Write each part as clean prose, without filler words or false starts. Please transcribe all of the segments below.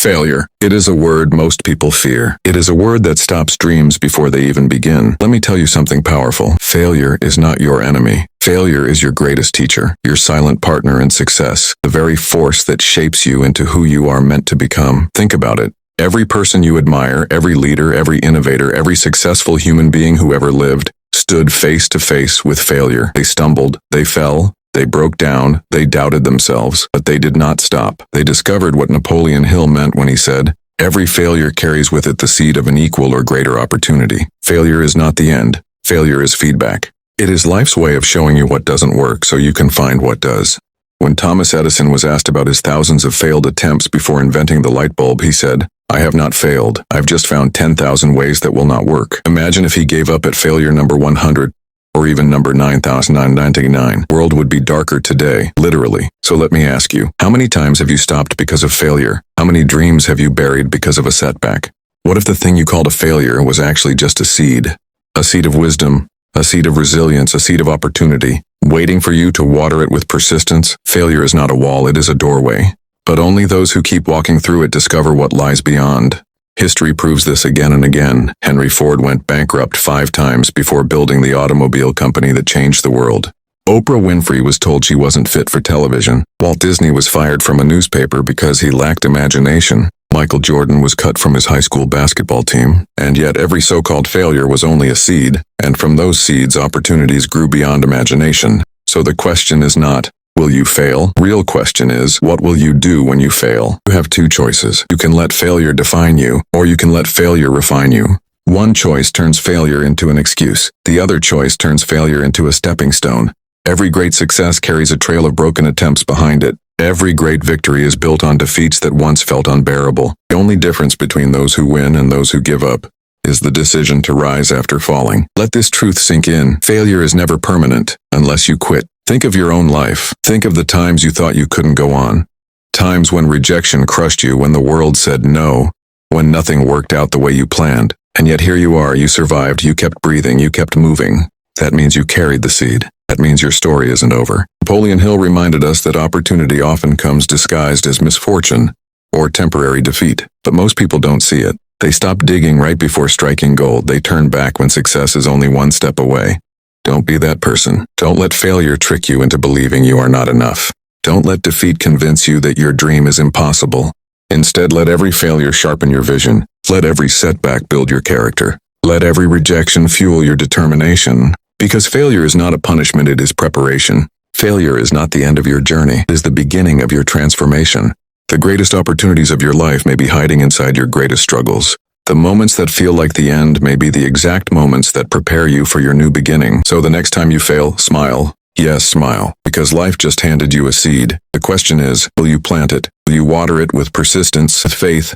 Failure. It is a word most people fear. It is a word that stops dreams before they even begin. Let me tell you something powerful. Failure is not your enemy. Failure is your greatest teacher, your silent partner in success, the very force that shapes you into who you are meant to become. Think about it. Every person you admire, every leader, every innovator, every successful human being who ever lived, stood face to face with failure. They stumbled, they fell, they broke down, they doubted themselves, but they did not stop. They discovered what Napoleon Hill meant when he said, "Every failure carries with it the seed of an equal or greater opportunity." Failure is not the end. Failure is feedback. It is life's way of showing you what doesn't work so you can find what does. When Thomas Edison was asked about his thousands of failed attempts before inventing the light bulb, he said, "I have not failed. I've just found 10,000 ways that will not work." Imagine if he gave up at failure number 100, or even number 9,999. The world would be darker today, literally. So let me ask you, how many times have you stopped because of failure? How many dreams have you buried because of a setback? What if the thing you called a failure was actually just a seed? A seed of wisdom, a seed of resilience, a seed of opportunity, waiting for you to water it with persistence? Failure is not a wall, it is a doorway. But only those who keep walking through it discover what lies beyond. History proves this again and again. Henry Ford went bankrupt 5 times before building the automobile company that changed the world. Oprah Winfrey was told she wasn't fit for television. Walt Disney was fired from a newspaper because he lacked imagination. Michael Jordan was cut from his high school basketball team. And yet every so-called failure was only a seed, and from those seeds opportunities grew beyond imagination. So the question is not, will you fail? Real question is, what will you do when you fail? You have 2 choices. You can let failure define you, or you can let failure refine you. One choice turns failure into an excuse. The other choice turns failure into a stepping stone. Every great success carries a trail of broken attempts behind it. Every great victory is built on defeats that once felt unbearable. The only difference between those who win and those who give up is the decision to rise after falling. Let this truth sink in. Failure is never permanent unless you quit. Think of your own life. Think of the times you thought you couldn't go on. Times when rejection crushed you, when the world said no, when nothing worked out the way you planned. And yet here you are, you survived, you kept breathing, you kept moving. That means you carried the seed. That means your story isn't over. Napoleon Hill reminded us that opportunity often comes disguised as misfortune or temporary defeat. But most people don't see it. They stop digging right before striking gold. They turn back when success is only one step away. Don't be that person. Don't let failure trick you into believing you are not enough. Don't let defeat convince you that your dream is impossible. Instead, let every failure sharpen your vision. Let every setback build your character. Let every rejection fuel your determination. Because failure is not a punishment, it is preparation. Failure is not the end of your journey, it is the beginning of your transformation. The greatest opportunities of your life may be hiding inside your greatest struggles. The moments that feel like the end may be the exact moments that prepare you for your new beginning. So the next time you fail, smile. Yes, smile. Because life just handed you a seed. The question is, will you plant it? Will you water it with persistence, with faith,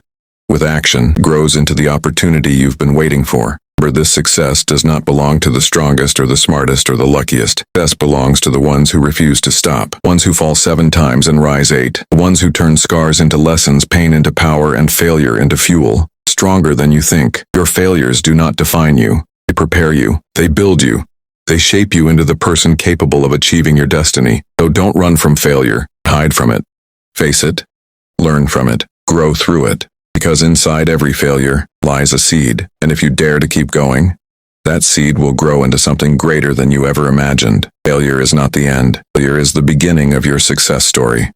with action? It grows into the opportunity you've been waiting for. Remember, this success does not belong to the strongest or the smartest or the luckiest. Success belongs to the ones who refuse to stop. Ones who fall 7 times and rise 8. The ones who turn scars into lessons, pain into power, and failure into fuel. Stronger than you think. Your failures do not define you. They prepare you. They build you. They shape you into the person capable of achieving your destiny. So don't run from failure. Hide from it. Face it. Learn from it. Grow through it. Because inside every failure lies a seed. And if you dare to keep going, that seed will grow into something greater than you ever imagined. Failure is not the end. Failure is the beginning of your success story.